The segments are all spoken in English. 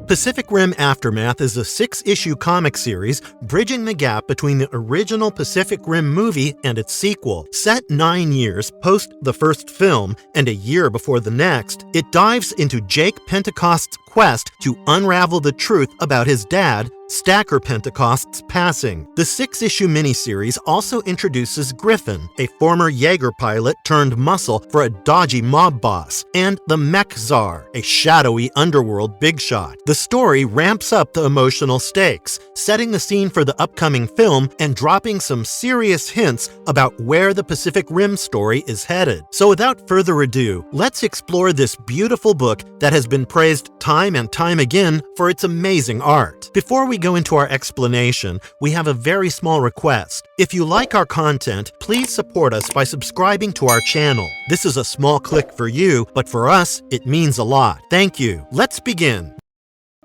Pacific Rim Aftermath is a 6-issue comic series bridging the gap between the original Pacific Rim movie and its sequel. Set 9 years post the first film and a year before the next, it dives into Jake Pentecost's quest to unravel the truth about his dad, Stacker Pentecost's passing. The 6-issue miniseries also introduces Griffin, a former Jaeger pilot turned muscle for a dodgy mob boss, and the Mech Czar, a shadowy underworld big shot. The story ramps up the emotional stakes, setting the scene for the upcoming film and dropping some serious hints about where the Pacific Rim story is headed. So without further ado, let's explore this beautiful book that has been praised time and time again for its amazing art. Before we go into our explanation, we have a very small request. If you like our content, please support us by subscribing to our channel. This is a small click for you, but for us, it means a lot. Thank you. Let's begin.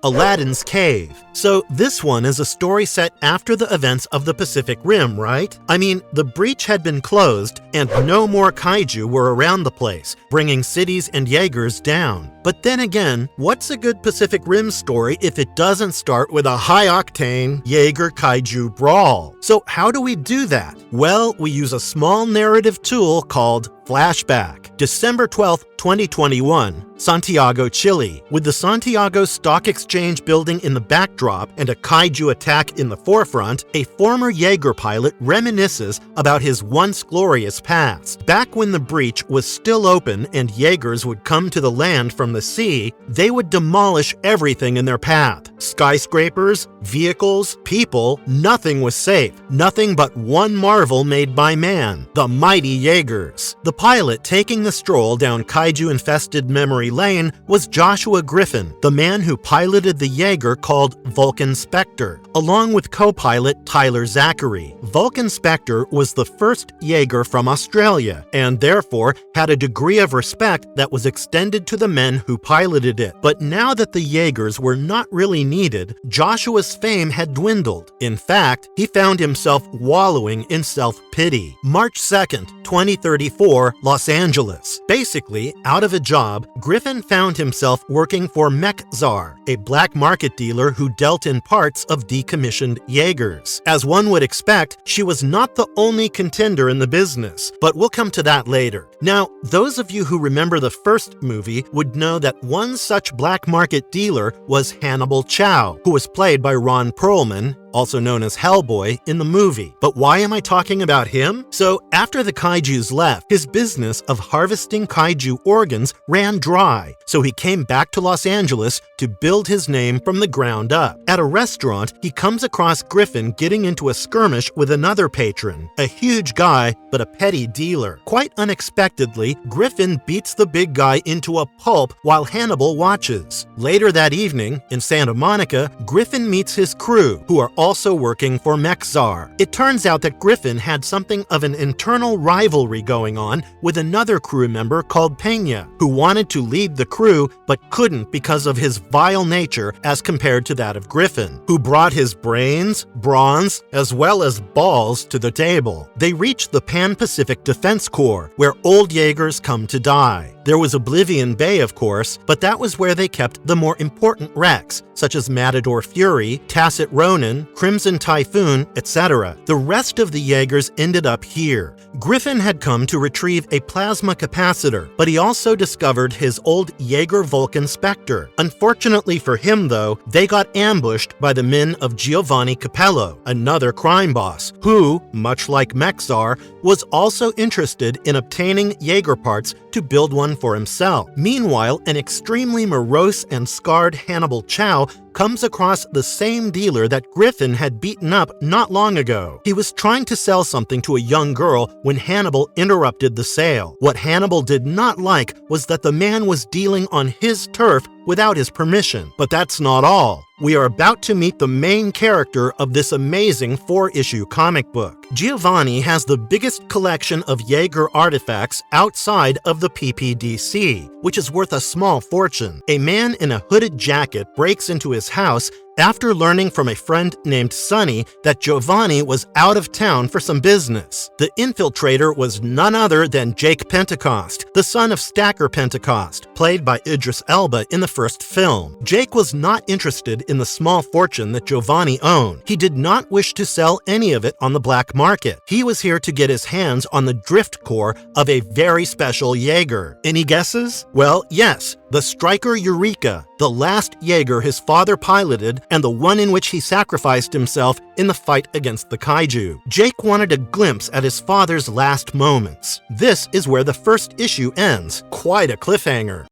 Aladdin's Cave. So this one is a story set after the events of the Pacific Rim, right? I mean, the breach had been closed and no more kaiju were around the place, bringing cities and Jaegers down. But then again, what's a good Pacific Rim story if it doesn't start with a high-octane Jaeger kaiju brawl? So how do we do that? Well, we use a small narrative tool called Flashback. December 12th, 2021, Santiago, Chile. With the Santiago Stock Exchange building in the backdrop and a kaiju attack in the forefront, a former Jaeger pilot reminisces about his once glorious past. Back when the breach was still open and Jaegers would come to the land from the sea, they would demolish everything in their path. Skyscrapers, vehicles, people, nothing was safe. Nothing but one marvel made by man, the mighty Jaegers. The pilot taking the stroll down kaiju-infested memory lane was Joshua Griffin, the man who piloted the Jaeger called Vulcan Spectre, along with co-pilot Tyler Zachary. Vulcan Spectre was the first Jaeger from Australia, and therefore had a degree of respect that was extended to the men who piloted it. But now that the Jaegers were not really needed, Joshua's fame had dwindled. In fact, he found himself wallowing in self-pity. March 2nd, 2034, Los Angeles. Basically, out of a job, Griffin found himself working for Mech Czar, a black market dealer who dealt in parts of decommissioned Jaegers. As one would expect, she was not the only contender in the business, but we'll come to that later. Now, those of you who remember the first movie would know that one such black market dealer was Hannibal Chow, who was played by Ron Perlman, also known as Hellboy, in the movie. But why am I talking about him? So, after the kaijus left, his business of harvesting kaiju organs ran dry, so he came back to Los Angeles to build his name from the ground up. At a restaurant, he comes across Griffin getting into a skirmish with another patron, a huge guy, but a petty dealer. Quite unexpectedly, Griffin beats the big guy into a pulp while Hannibal watches. Later that evening, in Santa Monica, Griffin meets his crew, who are also working for Mech Czar. It turns out that Griffin had something of an internal rivalry going on with another crew member called Peña, who wanted to lead the crew but couldn't because of his vile nature as compared to that of Griffin, who brought his brains, bronze, as well as balls to the table. They reached the Pan-Pacific Defense Corps, where old Jaegers come to die. There was Oblivion Bay, of course, but that was where they kept the more important wrecks, such as Matador Fury, Tacit Ronin, Crimson Typhoon, etc. The rest of the Jaegers ended up here. Griffin had come to retrieve a plasma capacitor, but he also discovered his old Jaeger Vulcan Spectre. Unfortunately for him, though, they got ambushed by the men of Giovanni Capello, another crime boss, who, much like Mech Czar, was also interested in obtaining Jaeger parts to build one for himself. Meanwhile, an extremely morose and scarred Hannibal Chow comes across the same dealer that Griffin had beaten up not long ago. He was trying to sell something to a young girl when Hannibal interrupted the sale. What Hannibal did not like was that the man was dealing on his turf without his permission. But that's not all. We are about to meet the main character of this amazing 4-issue comic book. Giovanni has the biggest collection of Jaeger artifacts outside of the PPDC, which is worth a small fortune. A man in a hooded jacket breaks into his house after learning from a friend named Sonny that Giovanni was out of town for some business. The infiltrator was none other than Jake Pentecost, the son of Stacker Pentecost, played by Idris Elba in the first film. Jake was not interested in the small fortune that Giovanni owned. He did not wish to sell any of it on the black market. He was here to get his hands on the drift core of a very special Jaeger. Any guesses? Well, yes, the Striker Eureka, the last Jaeger his father piloted and the one in which he sacrificed himself in the fight against the kaiju. Jake wanted a glimpse at his father's last moments. This is where the first issue ends. Quite a cliffhanger.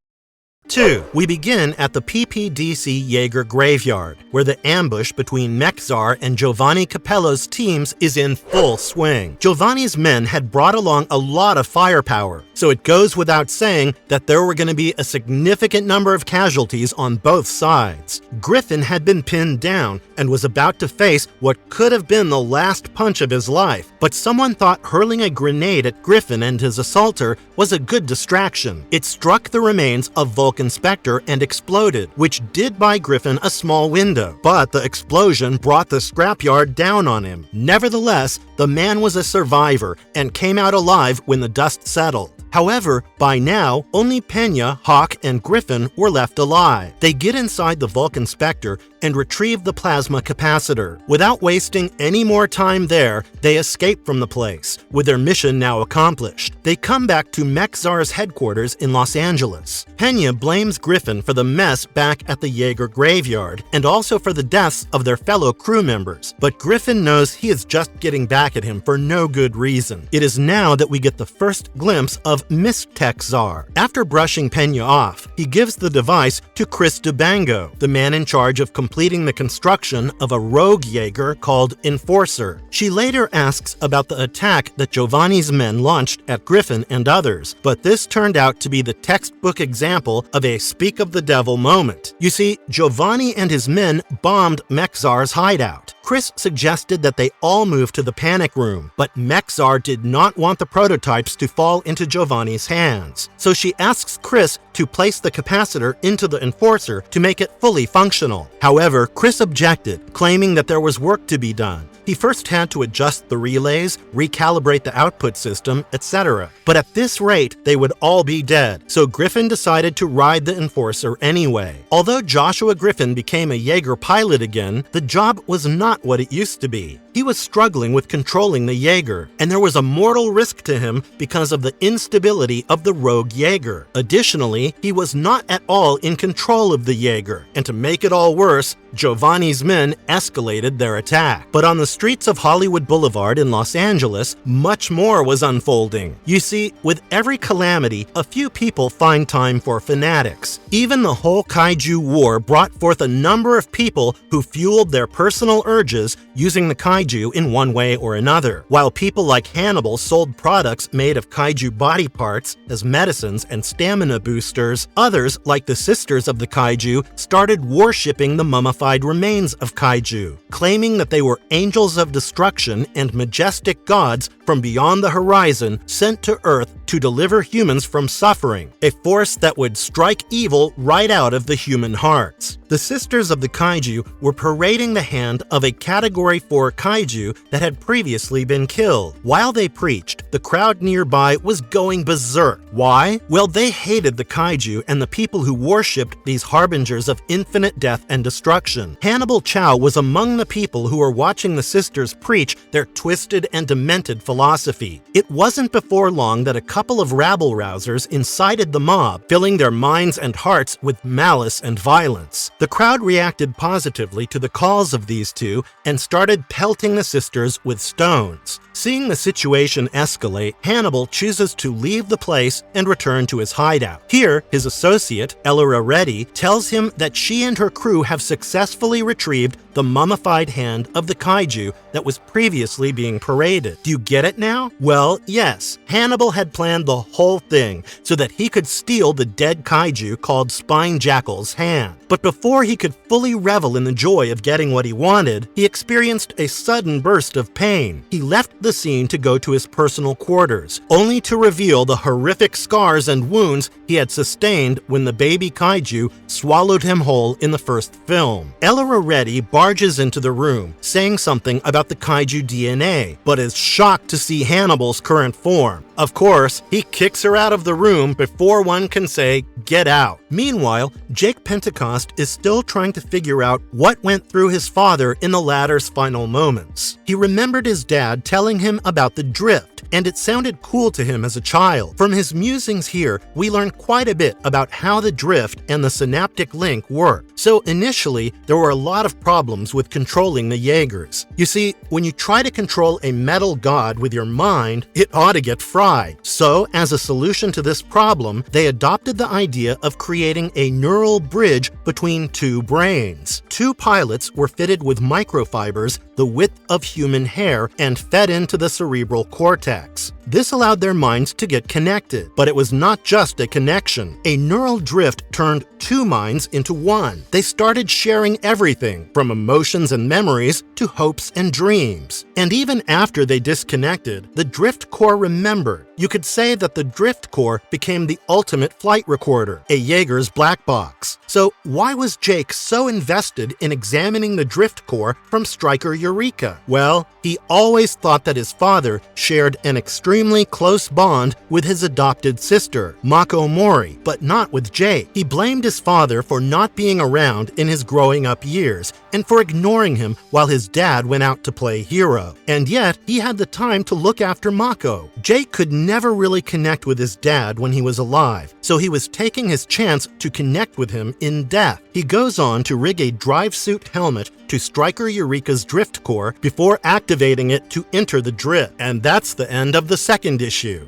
2. We begin at the PPDC Jaeger graveyard, where the ambush between Mechzar and Giovanni Capello's teams is in full swing. Giovanni's men had brought along a lot of firepower, so it goes without saying that there were going to be a significant number of casualties on both sides. Griffin had been pinned down and was about to face what could have been the last punch of his life, but someone thought hurling a grenade at Griffin and his assaulter was a good distraction. It struck the remains of Vulcan Spectre and exploded, which did buy Griffin a small window, but the explosion brought the scrapyard down on him. Nevertheless, the man was a survivor and came out alive when the dust settled. However, by now, only Pena, Hawk, and Griffin were left alive. They get inside the Vulcan Spectre and retrieve the plasma capacitor. Without wasting any more time there, they escape from the place, with their mission now accomplished. They come back to Mechzar's headquarters in Los Angeles. Pena blames Griffin for the mess back at the Jaeger graveyard, and also for the deaths of their fellow crew members, but Griffin knows he is just getting back at him for no good reason. It is now that we get the first glimpse of Mechzar. After brushing Pena off, he gives the device to Chris Dubango, the man in charge of completing the construction of a rogue Jaeger called Enforcer. She later asks about the attack that Giovanni's men launched at Griffin and others, but this turned out to be the textbook example of a speak of the devil moment. You see, Giovanni and his men bombed Mechzar's hideout. Chris suggested that they all move to the panic room, but Mechzar did not want the prototypes to fall into Giovanni's hands. So she asks Chris to place the capacitor into the Enforcer to make it fully functional. However, Chris objected, claiming that there was work to be done. He first had to adjust the relays, recalibrate the output system, etc. But at this rate, they would all be dead, so Griffin decided to ride the Enforcer anyway. Although Joshua Griffin became a Jaeger pilot again, the job was not what it used to be. He was struggling with controlling the Jaeger, and there was a mortal risk to him because of the instability of the rogue Jaeger. Additionally, he was not at all in control of the Jaeger, and to make it all worse, Giovanni's men escalated their attack. But on the streets of Hollywood Boulevard in Los Angeles, much more was unfolding. You see, with every calamity, a few people find time for fanatics. Even the whole kaiju war brought forth a number of people who fueled their personal urges using the kaiju in one way or another. While people like Hannibal sold products made of kaiju body parts as medicines and stamina boosters, others, like the Sisters of the Kaiju, started worshipping the mummified remains of kaiju, claiming that they were angels of destruction and majestic gods from beyond the horizon sent to Earth to deliver humans from suffering, a force that would strike evil right out of the human hearts. The Sisters of the Kaiju were parading the hand of a Category 4 kaiju that had previously been killed. While they preached, the crowd nearby was going berserk. Why? Well, they hated the kaiju and the people who worshipped these harbingers of infinite death and destruction. Hannibal Chow was among the people who were watching the sisters preach their twisted and demented philosophy. It wasn't before long that a couple of rabble-rousers incited the mob, filling their minds and hearts with malice and violence. The crowd reacted positively to the calls of these two and started pelting the sisters with stones. Seeing the situation escalate, Hannibal chooses to leave the place and return to his hideout. Here, his associate, Elora Reddy, tells him that she and her crew have successfully retrieved the mummified hand of the kaiju that was previously being paraded. Do you get it now? Well, yes. Hannibal had planned the whole thing so that he could steal the dead kaiju called Spine Jackal's hand. But before he could fully revel in the joy of getting what he wanted, he experienced a sudden burst of pain. He left the scene to go to his personal quarters, only to reveal the horrific scars and wounds he had sustained when the baby kaiju swallowed him whole in the first film. room. Ella Reddy barges into the room, saying something about the kaiju DNA, but is shocked to see Hannibal's current form. Of course, he kicks her out of the room before one can say, "Get out." Meanwhile, Jake Pentecost is still trying to figure out what went through his father in the latter's final moments. He remembered his dad telling him about the drift, and it sounded cool to him as a child. From his musings here, we learn quite a bit about how the drift and the synaptic link work. So initially, there were a lot of problems with controlling the Jaegers. You see, when you try to control a metal god with your mind, it ought to get fried. So, as a solution to this problem, they adopted the idea of creating a neural bridge between two brains. Two pilots were fitted with microfibers the width of human hair and fed into the cerebral cortex. This allowed their minds to get connected, but it was not just a connection. A neural drift turned two minds into one. They started sharing everything, from emotions and memories to hopes and dreams. And even after they disconnected, the drift core remembered. You could say that the drift core became the ultimate flight recorder, a Jaeger's black box. So why was Jake so invested in examining the drift core from Striker Eureka? Well, he always thought that his father shared an extremely close bond with his adopted sister, Mako Mori, but not with Jake. He blamed his father for not being around in his growing up years and for ignoring him while his dad went out to play hero. And yet, he had the time to look after Mako. Jake could never really connect with his dad when he was alive, so he was taking his chance to connect with him in death. He goes on to rig a drive suit helmet to Striker Eureka's drift core before activating it to enter the drift. And that's the end of the second issue.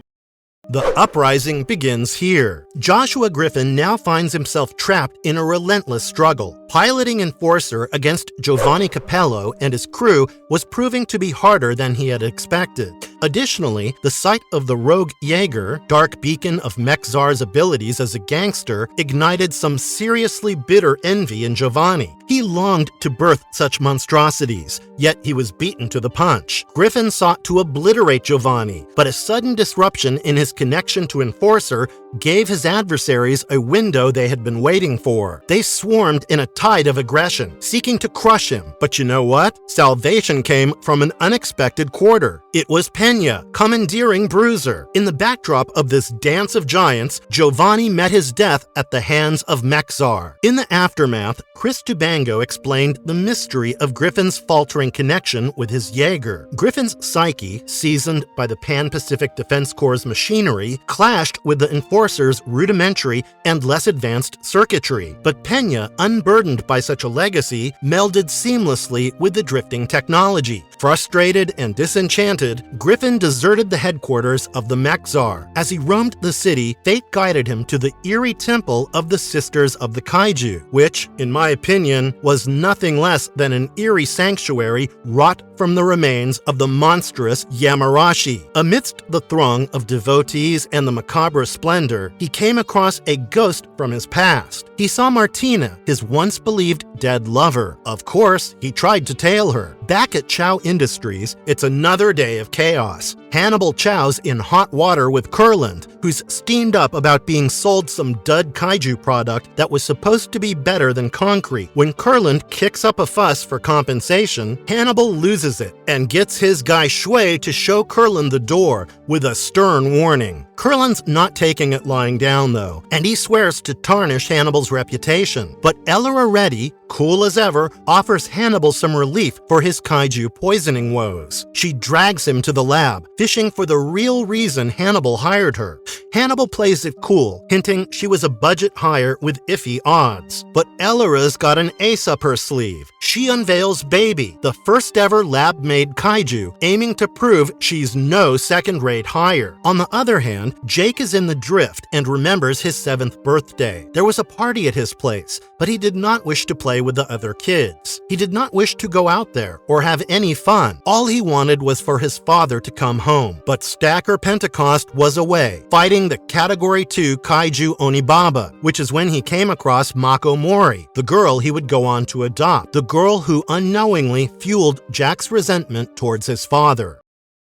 The Uprising begins here. Joshua Griffin now finds himself trapped in a relentless struggle. Piloting Enforcer against Giovanni Capello and his crew was proving to be harder than he had expected. Additionally, the sight of the rogue Jaeger, dark beacon of Mechzar's abilities as a gangster, ignited some seriously bitter envy in Giovanni. He longed to birth such monstrosities, yet he was beaten to the punch. Griffin sought to obliterate Giovanni, but a sudden disruption in his connection to Enforcer gave his adversaries a window they had been waiting for. They swarmed in a tide of aggression, seeking to crush him. But you know what? Salvation came from an unexpected quarter. It was Pena, commandeering Bruiser. In the backdrop of this dance of giants, Giovanni met his death at the hands of Mechzar. In the aftermath, Chris Dubango explained the mystery of Griffin's faltering connection with his Jaeger. Griffin's psyche, seasoned by the Pan-Pacific Defense Corps' machinery, clashed with the Enforcer's rudimentary and less advanced circuitry. But Pena, unburdened by such a legacy, melded seamlessly with the drifting technology. Frustrated and disenchanted, Griffin deserted the headquarters of the Mechzar. As he roamed the city, fate guided him to the eerie temple of the Sisters of the Kaiju, which, in my opinion, was nothing less than an eerie sanctuary wrought from the remains of the monstrous Yamarashi. Amidst the throng of devotees and the macabre splendor, he came across a ghost from his past. He saw Martina, his once believed dead lover. Of course, he tried to tail her. Back at Chow Industries, it's another day of chaos. Hannibal Chow's in hot water with Kurland, who's steamed up about being sold some dud kaiju product that was supposed to be better than concrete. When Kurland kicks up a fuss for compensation, Hannibal loses it and gets his guy Shui to show Kurland the door with a stern warning. Kurland's not taking it lying down though, and he swears to tarnish Hannibal's reputation. But Ella Reddy, cool as ever, offers Hannibal some relief for his kaiju poisoning woes. She drags him to the lab, fishing for the real reason Hannibal hired her. Hannibal plays it cool, hinting she was a budget hire with iffy odds. But Ellara's got an ace up her sleeve. She unveils Baby, the first ever lab-made kaiju, aiming to prove she's no second-rate hire. On the other hand, Jake is in the drift and remembers his 7th birthday. There was a party at his place, but he did not wish to play with the other kids. He did not wish to go out there or have any fun. All he wanted was for his father to come home. But Stacker Pentecost was away, fighting the Category 2 Kaiju Onibaba, which is when he came across Mako Mori, the girl he would go on to adopt, the girl who unknowingly fueled Jack's resentment towards his father.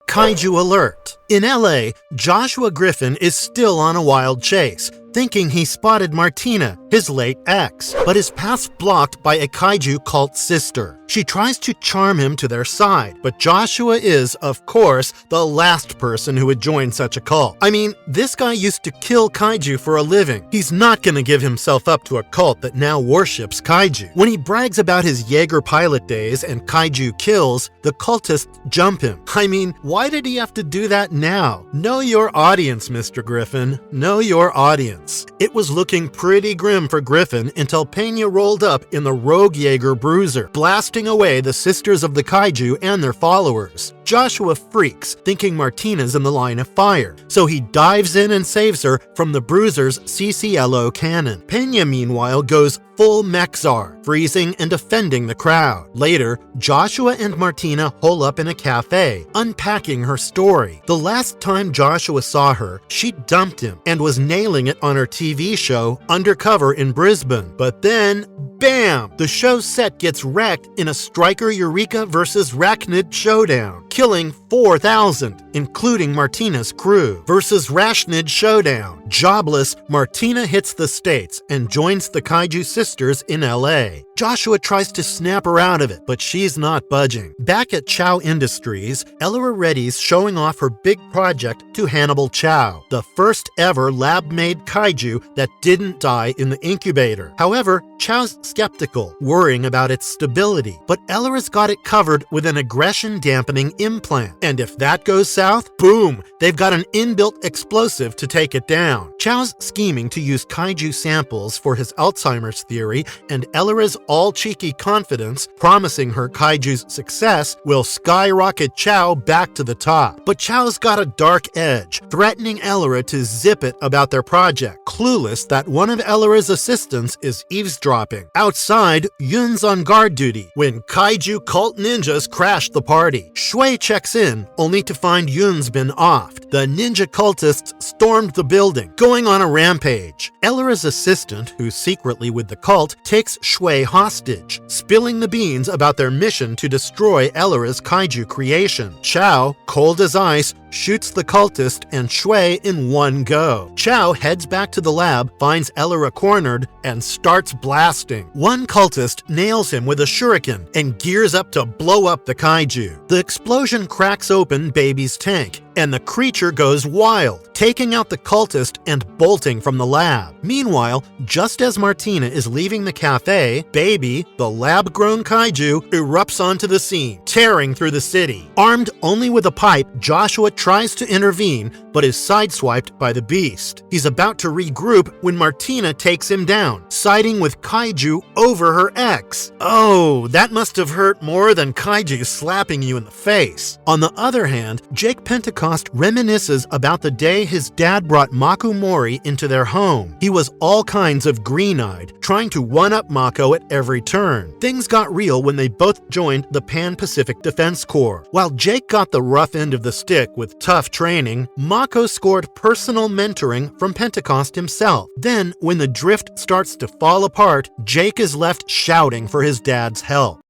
Kaiju alert! In LA, Joshua Griffin is still on a wild chase, thinking he spotted Martina, his late ex, but his path's blocked by a kaiju cult sister. She tries to charm him to their side, but Joshua is, of course, the last person who would join such a cult. I mean, this guy used to kill kaiju for a living. He's not gonna give himself up to a cult that now worships kaiju. When he brags about his Jaeger pilot days and kaiju kills, the cultists jump him. I mean, why did he have to do that now? Know your audience, Mr. Griffin. Know your audience. It was looking pretty grim for Griffin until Pena rolled up in the Rogue Jaeger Bruiser, blasting away the sisters of the kaiju and their followers. Joshua freaks, thinking Martina's in the line of fire, so he dives in and saves her from the Bruiser's CCLO cannon. Pena, meanwhile, goes full Mechzar, freezing and defending the crowd. Later, Joshua and Martina hole up in a cafe, unpacking her story. The last time Joshua saw her, she dumped him and was nailing it on her TV show Undercover in Brisbane. But then, bam! The show's set gets wrecked in a Striker Eureka vs. Rachnid showdown, killing 4,000, including Martina's crew. Versus Rachnid showdown. Jobless, Martina hits the States and joins the kaiju sisters in LA. Joshua tries to snap her out of it, but she's not budging. Back at Chow Industries, Ellora Reddy's showing off her big project to Hannibal Chow, the first ever lab-made kaiju that didn't die in the incubator. However, Chow's skeptical, worrying about its stability, but Ellora's got it covered with an aggression-dampening implant. And if that goes south, boom, they've got an inbuilt explosive to take it down. Chow's scheming to use kaiju samples for his Alzheimer's theory, and Ellora's all-cheeky confidence, promising her kaiju's success, will skyrocket Chow back to the top. But Chow's got a dark edge, threatening Ellora to zip it about their project, clueless that one of Ellora's assistants is eavesdropping. Outside, Yun's on guard duty when kaiju cult ninjas crash the party. Shui checks in, only to find Yun's been offed. The ninja cultists stormed the building, going on a rampage. Ellora's assistant, who's secretly with the cult, takes Shui hostage, spilling the beans about their mission to destroy Ellora's kaiju creation. Chow, cold as ice, shoots the cultist and Shui in one go. Chow heads back to the lab, finds Ellora cornered, and starts blasting. One cultist nails him with a shuriken and gears up to blow up the kaiju. The explosion cracks open Baby's tank, and the creature goes wild, taking out the cultist and bolting from the lab. Meanwhile, just as Martina is leaving the cafe, Baby, the lab-grown kaiju, erupts onto the scene, tearing through the city. Armed only with a pipe, Joshua tries to intervene, but is sideswiped by the beast. He's about to regroup when Martina takes him down, siding with kaiju over her ex. Oh, that must have hurt more than kaiju slapping you in the face. On the other hand, Jake Pentecost reminisces about the day his dad brought Mako Mori into their home. He was all kinds of green-eyed, trying to one-up Mako at every turn. Things got real when they both joined the Pan-Pacific Defense Corps. While Jake got the rough end of the stick with tough training, Mako scored personal mentoring from Pentecost himself. Then, when the drift starts to fall apart, Jake is left shouting for his dad's help.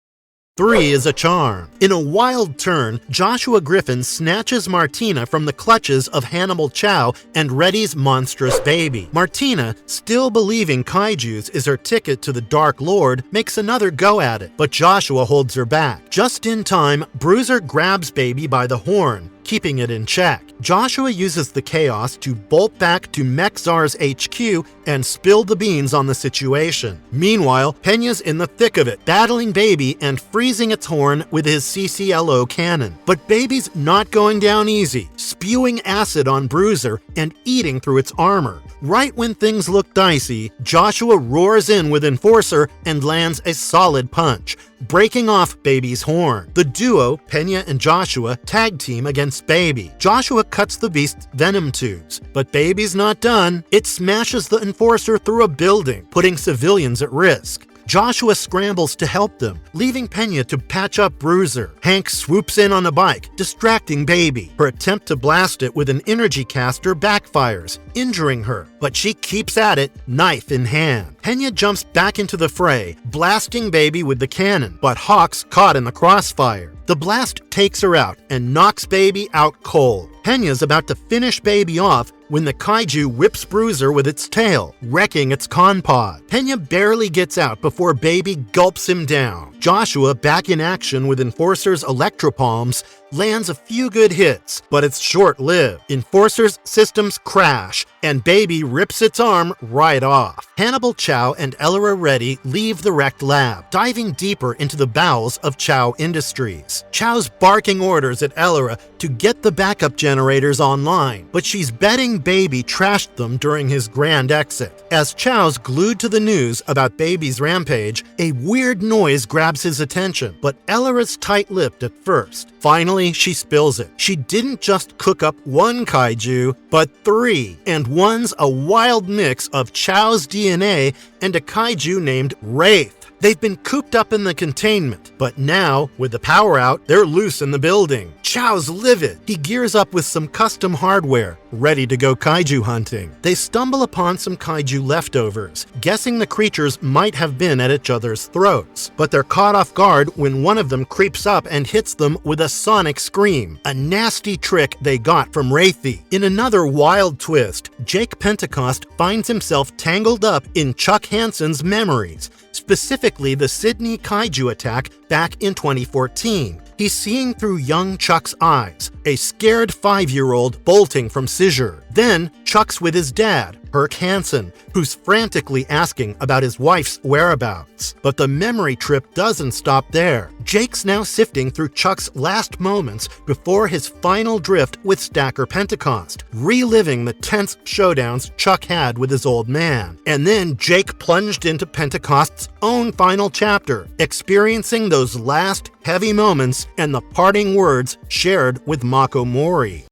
3 is a charm. In a wild turn, Joshua Griffin snatches Martina from the clutches of Hannibal Chow and Reddy's monstrous baby. Martina, still believing kaijus is her ticket to the Dark Lord, makes another go at it, but Joshua holds her back. Just in time, Bruiser grabs Baby by the horn, keeping it in check. Joshua uses the chaos to bolt back to Mechzar's HQ and spill the beans on the situation. Meanwhile, Pena's in the thick of it, battling Baby and freezing its horn with his CCLO cannon. But Baby's not going down easy, spewing acid on Bruiser and eating through its armor. Right when things look dicey, Joshua roars in with Enforcer and lands a solid punch, breaking off Baby's horn. The duo, Pena and Joshua, tag team against Baby. Joshua cuts the beast's venom tubes, but Baby's not done. It smashes the Enforcer through a building, putting civilians at risk. Joshua scrambles to help them, leaving Pena to patch up Bruiser. Hank swoops in on a bike, distracting Baby. Her attempt to blast it with an energy caster backfires, injuring her, but she keeps at it, knife in hand. Pena jumps back into the fray, blasting Baby with the cannon, but Hawk's caught in the crossfire. The blast takes her out and knocks Baby out cold. Pena's about to finish Baby off when the kaiju whips Bruiser with its tail, wrecking its con pod. Pena barely gets out before Baby gulps him down. Joshua, back in action with Enforcer's Electropalms, lands a few good hits, but it's short-lived. Enforcer's systems crash, and Baby rips its arm right off. Hannibal Chow and Ellora Reddy leave the wrecked lab, diving deeper into the bowels of Chow Industries. Chow's barking orders at Ellora to get the backup generators online, but she's betting Baby trashed them during his grand exit. As Chow's glued to the news about Baby's rampage, a weird noise grabs his attention, but Ellora's tight-lipped at first. Finally, she spills it. She didn't just cook up one kaiju, but 3, and one's a wild mix of Chow's DNA and a kaiju named Wraith. They've been cooped up in the containment, but now, with the power out, they're loose in the building. Chow's livid. He gears up with some custom hardware, ready to go kaiju hunting. They stumble upon some kaiju leftovers, guessing the creatures might have been at each other's throats. But they're caught off guard when one of them creeps up and hits them with a sonic scream, a nasty trick they got from Wraithy. In another wild twist, Jake Pentecost finds himself tangled up in Chuck Hansen's memories, specifically the Sydney kaiju attack back in 2014. He's seeing through young Chuck's eyes, a scared 5-year-old bolting from seizure. Then, Chuck's with his dad, Herc Hansen, who's frantically asking about his wife's whereabouts. But the memory trip doesn't stop there. Jake's now sifting through Chuck's last moments before his final drift with Stacker Pentecost, reliving the tense showdowns Chuck had with his old man. And then Jake plunged into Pentecost's own final chapter, experiencing those last heavy moments and the parting words shared with Mako Mori.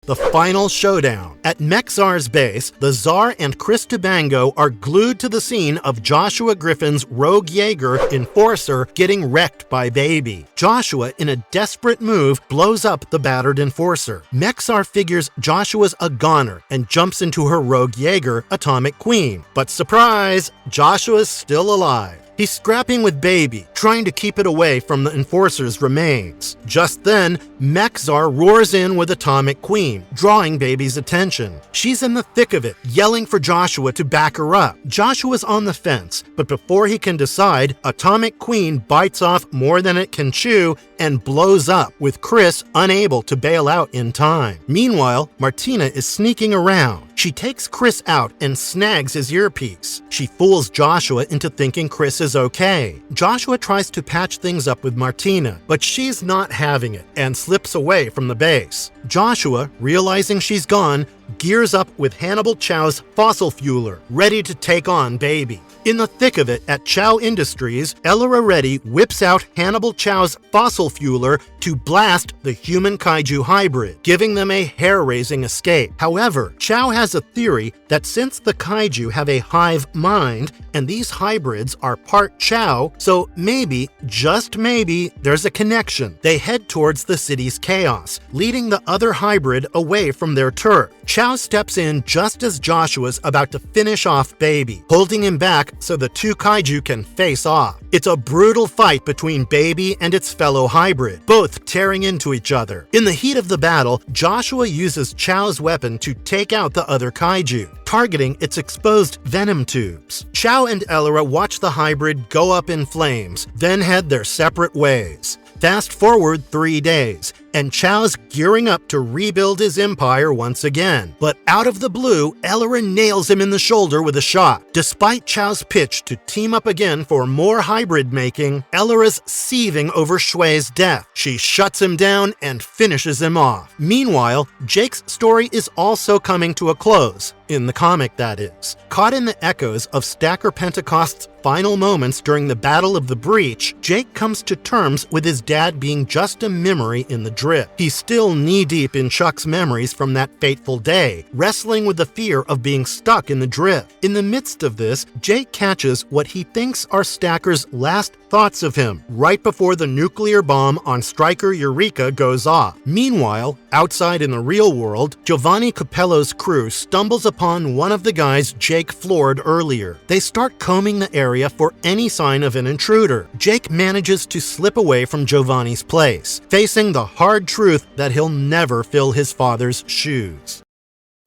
The Final Showdown. At Mech-Czar's base, the Czar and Chris Dubango are glued to the scene of Joshua Griffin's rogue Jaeger Enforcer getting wrecked by Baby. Joshua, in a desperate move, blows up the battered Enforcer. Mech-Czar figures Joshua's a goner and jumps into her rogue Jaeger, Atomic Queen. But surprise, Joshua's still alive. He's scrapping with Baby, trying to keep it away from the Enforcer's remains. Just then, Mech-Czar roars in with Atomic Queen, drawing Baby's attention. She's in the thick of it, yelling for Joshua to back her up. Joshua's on the fence, but before he can decide, Atomic Queen bites off more than it can chew and blows up, with Chris unable to bail out in time. Meanwhile, Martina is sneaking around. She takes Chris out and snags his earpiece. She fools Joshua into thinking Chris is okay. Joshua tries to patch things up with Martina, but she's not having it and slips away from the base. Joshua, realizing she's gone, gears up with Hannibal Chow's fossil fueler, ready to take on Baby. In the thick of it at Chow Industries, Ellora Reddy whips out Hannibal Chow's fossil fueler to blast the human kaiju hybrid, giving them a hair-raising escape. However, Chow has a theory that since the kaiju have a hive mind, and these hybrids are part Chow, so maybe, just maybe, there's a connection. They head towards the city's chaos, leading the other hybrid away from their turf. Chow steps in just as Joshua's about to finish off Baby, holding him back so the two kaiju can face off. It's a brutal fight between Baby and its fellow hybrid, both tearing into each other. In the heat of the battle, Joshua uses Chow's weapon to take out the other kaiju, targeting its exposed venom tubes. Chow and Ellora watch the hybrid go up in flames, then head their separate ways. Fast forward 3 days, and Chow's gearing up to rebuild his empire once again. But out of the blue, Ellora nails him in the shoulder with a shot. Despite Chow's pitch to team up again for more hybrid making, Ellora's seething over Shui's death. She shuts him down and finishes him off. Meanwhile, Jake's story is also coming to a close. In the comic, that is. Caught in the echoes of Stacker Pentecost's final moments during the Battle of the Breach, Jake comes to terms with his dad being just a memory in the drift. He's still knee-deep in Chuck's memories from that fateful day, wrestling with the fear of being stuck in the drift. In the midst of this, Jake catches what he thinks are Stacker's last thoughts of him, right before the nuclear bomb on Stryker Eureka goes off. Meanwhile, outside in the real world, Giovanni Capello's crew stumbles upon one of the guys Jake floored earlier. They start combing the area for any sign of an intruder. Jake manages to slip away from Giovanni's place, facing the hard truth that he'll never fill his father's shoes.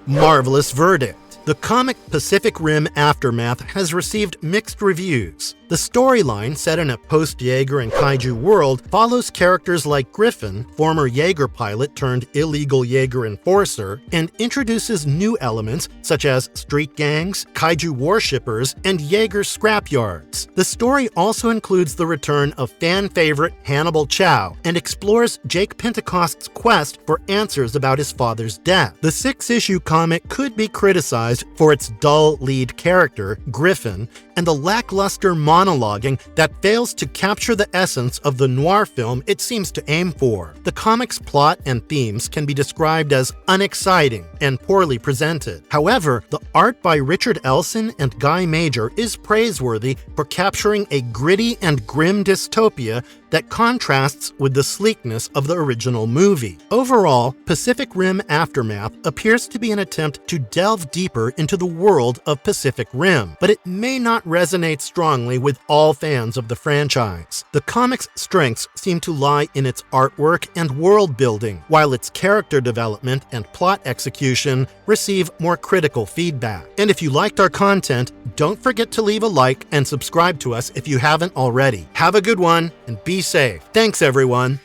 Marvelous verdict. The comic Pacific Rim Aftermath has received mixed reviews. The storyline, set in a post-Jaeger and kaiju world, follows characters like Griffin, former Jaeger pilot turned illegal Jaeger enforcer, and introduces new elements such as street gangs, kaiju worshippers, and Jaeger scrapyards. The story also includes the return of fan favorite Hannibal Chow and explores Jake Pentecost's quest for answers about his father's death. The 6-issue comic could be criticized for its dull lead character, Griffin, and the lackluster monologuing that fails to capture the essence of the noir film it seems to aim for. The comic's plot and themes can be described as unexciting and poorly presented. However, the art by Richard Elson and Guy Major is praiseworthy for capturing a gritty and grim dystopia that contrasts with the sleekness of the original movie. Overall, Pacific Rim Aftermath appears to be an attempt to delve deeper into the world of Pacific Rim, but it may not resonate strongly with all fans of the franchise. The comic's strengths seem to lie in its artwork and world building, while its character development and plot execution receive more critical feedback. And if you liked our content, don't forget to leave a like and subscribe to us if you haven't already. Have a good one and be safe. Thanks, everyone.